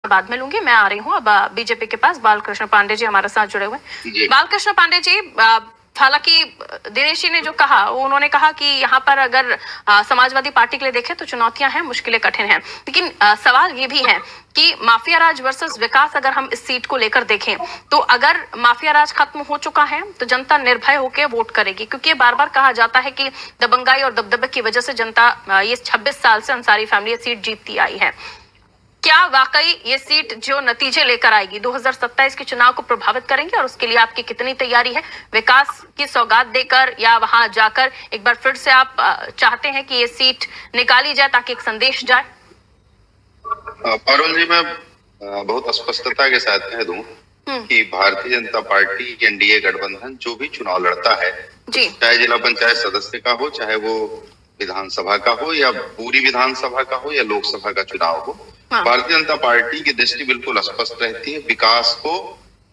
बाद में लूंगी। मैं आ रही हूँ अब बीजेपी के पास। बालकृष्ण पांडे जी हमारे साथ जुड़े हुए हैं। बालकृष्ण पांडे जी, हालांकि दिनेश जी ने जो कहा, उन्होंने कहा कि यहाँ पर अगर समाजवादी पार्टी के लिए देखें तो चुनौतियां हैं, मुश्किलें कठिन हैं, लेकिन सवाल ये भी है कि माफिया राज वर्सेस विकास अगर हम इस सीट को लेकर देखें तो अगर माफिया राज खत्म हो चुका है तो जनता निर्भय होकर वोट करेगी, क्योंकि बार बार कहा जाता है कि दबंगाई और दबदबे की वजह से जनता ये 26 साल से अंसारी फैमिली ये सीट जीतती आई है। क्या वाकई ये सीट जो नतीजे लेकर आएगी 2027 के चुनाव को प्रभावित करेंगे, और उसके लिए आपकी कितनी तैयारी है? विकास की सौगात देकर या वहां जाकर एक बार फिर से आप चाहते हैं कि ये सीट निकाली जाए ताकि एक संदेश जाए? पारुल जी, मैं बहुत स्पष्टता के साथ कह दूं कि भारतीय जनता पार्टी एनडीए गठबंधन जो भी चुनाव लड़ता है, चाहे जिला पंचायत सदस्य का हो, चाहे वो विधानसभा का हो या पूरी विधानसभा का हो या लोकसभा का चुनाव हो, भारतीय जनता पार्टी की दृष्टि बिल्कुल स्पष्ट रहती है। विकास को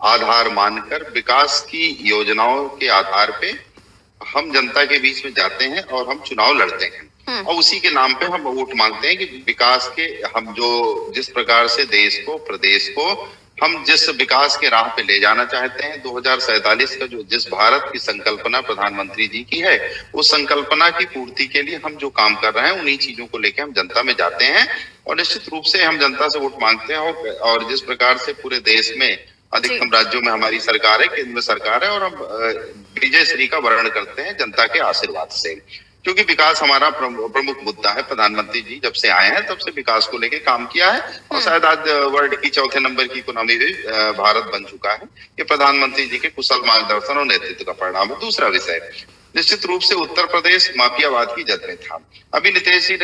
आधार मानकर, विकास की योजनाओं के आधार पे हम जनता के बीच में जाते हैं और हम चुनाव लड़ते हैं और उसी के नाम पे हम वोट मांगते हैं कि विकास के हम जो जिस प्रकार से देश को, प्रदेश को हम जिस विकास के राह पे ले जाना चाहते हैं, 2047 का जो जिस भारत की संकल्पना प्रधानमंत्री जी की है, उस संकल्पना की पूर्ति के लिए हम जो काम कर रहे हैं, उन्हीं चीजों को लेकर हम जनता में जाते हैं और निश्चित रूप से हम जनता से वोट मांगते हैं। और जिस प्रकार से पूरे देश में अधिकतम राज्यों में हमारी सरकार है, केंद्र में सरकार है, और हम विजय श्री का वर्ण करते हैं जनता के आशीर्वाद से, क्योंकि विकास हमारा प्रमुख मुद्दा है। प्रधानमंत्री जी जब से आए हैं तब से विकास को लेकर काम किया है और शायद आज वर्ल्ड की चौथे नंबर की इकोनॉमी भी भारत बन चुका है। ये प्रधानमंत्री जी के कुशल मार्गदर्शन और नेतृत्व का परिणाम है। दूसरा विषय, निश्चित रूप से उत्तर प्रदेश माफियावाद की जद में था। अभी नीतीश जी,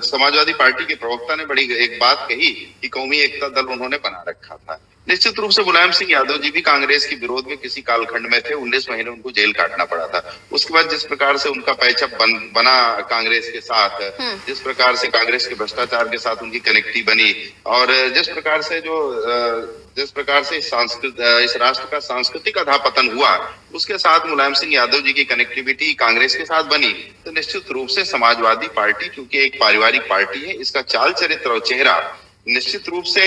समाजवादी पार्टी के प्रवक्ता ने बड़ी एक बात कही कि कौमी एकता दल उन्होंने बना रखा था। निश्चित रूप से मुलायम सिंह यादव जी भी कांग्रेस के विरोध में किसी कालखंड में थे, 19 महीने उनको जेल काटना पड़ा था। उसके बाद जिस प्रकार से उनका पैचअप बना कांग्रेस के साथ, जिस प्रकार से कांग्रेस के भ्रष्टाचार के साथ उनकी कनेक्टिविटी बनी, और जिस प्रकार से इस राष्ट्र का सांस्कृतिक अधःपतन हुआ, उसके साथ मुलायम सिंह यादव जी की कनेक्टिविटी कांग्रेस के साथ बनी, तो निश्चित रूप से समाजवादी पार्टी, क्योंकि एक पारिवारिक पार्टी है, इसका चाल चरित्र और चेहरा निश्चित रूप से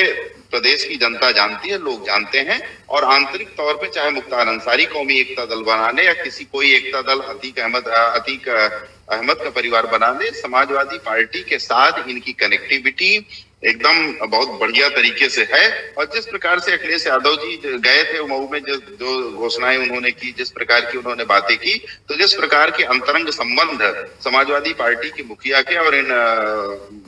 प्रदेश की जनता जानती है, लोग जानते हैं। और आंतरिक तौर पे चाहे मुख्तार अंसारी कौमी एकता दल बनाने या किसी कोई एकता दल अतीक अहमद का परिवार बनाने, समाजवादी पार्टी के साथ इनकी कनेक्टिविटी एकदम बहुत बढ़िया तरीके से है। और जिस प्रकार से अखिलेश यादव जी गए थे मऊ में, जो घोषणाएं उन्होंने की, जिस प्रकार की उन्होंने बातें की, तो जिस प्रकार के अंतरंग संबंध समाजवादी पार्टी के मुखिया के और इन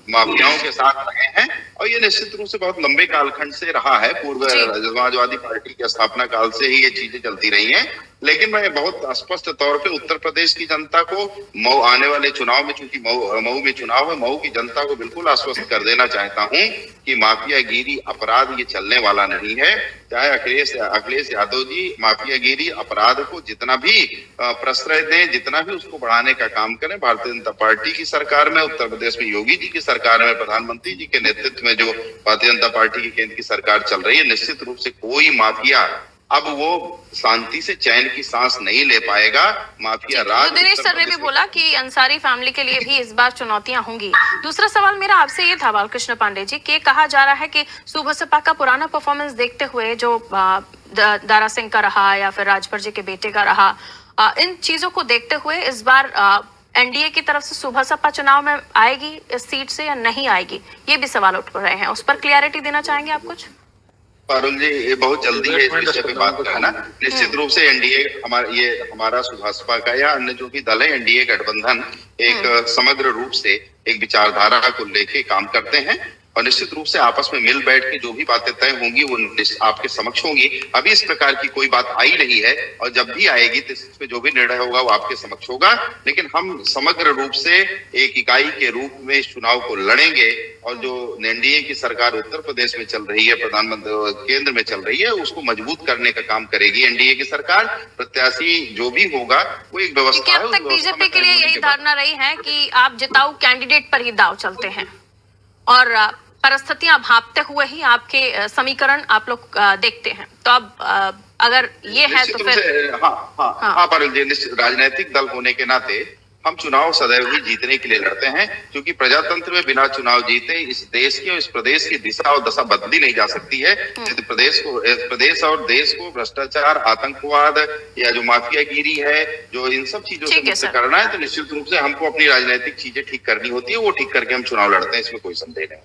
माफियाओं के साथ रहे हैं, और ये निश्चित रूप से बहुत लंबे कालखंड से रहा है। पूर्व समाजवादी पार्टी के स्थापना काल से ही ये चीजें चलती रही हैं। लेकिन मैं बहुत स्पष्ट तौर पे उत्तर प्रदेश की जनता को मऊ आने वाले चुनाव में, चूंकि मऊ में चुनाव है, मऊ की जनता को बिल्कुल आश्वस्त कर देना चाहता हूं कि माफियागिरी अपराध ये चलने वाला नहीं है। चाहे अखिलेश यादव जी माफियागिरी अपराध को जितना भी प्रश्रय दें, जितना भी उसको बढ़ाने का काम करें, भारतीय जनता पार्टी की सरकार में, उत्तर प्रदेश में योगी जी की सरकार में, प्रधानमंत्री जी के नेतृत्व में जो भारतीय जनता पार्टी की केंद्र की सरकार चल रही है, निश्चित रूप से कोई माफिया अब वो शांति से चैन की सांस नहीं ले पाएगा। माफिया राज। दिनेश सर ने भी बोला कि अंसारी फैमिली के लिए भी इस बार चुनौतियां होंगी। दूसरा सवाल मेरा आपसे ये था बालकृष्ण पांडे जी, कि कहा जा रहा है कि सुबसपा का पुराना परफॉर्मेंस देखते हुए, जो दारा सिंह का रहा या फिर राजभर जी के बेटे का रहा, इन चीजों को देखते हुए इस बार एनडीए की तरफ से सुबसपा चुनाव में आएगी इस सीट से या नहीं आएगी, ये भी सवाल उठ रहे हैं। उस पर क्लियरिटी देना चाहेंगे आप कुछ? पारुल जी, ये बहुत जल्दी है इस विषय पे बात करना। निश्चित रूप से एनडीए हमारा सुभाषपा का या अन्य जो भी दल है, एनडीए गठबंधन एक समग्र रूप से एक विचारधारा को लेके काम करते हैं और निश्चित रूप से आपस में मिल बैठ के जो भी बातें तय होंगी वो आपके समक्ष होंगी। अभी इस प्रकार की कोई बात आई नहीं है और जब भी आएगी तो इसमें जो भी निर्णय होगा वो आपके समक्ष होगा। लेकिन हम समग्र रूप से एक इकाई के रूप में इस चुनाव को लड़ेंगे और जो एनडीए की सरकार उत्तर प्रदेश में चल रही है, प्रधानमंत्री केंद्र में चल रही है, उसको मजबूत करने का काम करेगी एनडीए की सरकार। प्रत्याशी जो भी होगा वो एक व्यवस्था है। अब तक बीजेपी के लिए यही धारणा रही है कि आप जिताऊ कैंडिडेट पर ही दाव चलते हैं और परिस्थितियां भांपते हुए ही आपके समीकरण आप लोग देखते हैं। तो अब अगर ये है तो फिर हाँ, पर राजनीतिक दल होने के नाते हम चुनाव सदैव ही जीतने के लिए लड़ते हैं, क्योंकि प्रजातंत्र में बिना चुनाव जीते इस देश की और इस प्रदेश की दिशा और दशा बदली नहीं जा सकती है। यदि प्रदेश और देश को भ्रष्टाचार, आतंकवाद या जो माफियागिरी है, जो इन सब चीजों से मुक्त करना है, तो निश्चित रूप से हमको अपनी राजनीतिक चीजें ठीक करनी होती है। वो ठीक करके हम चुनाव लड़ते हैं, इसमें कोई संदेह नहीं।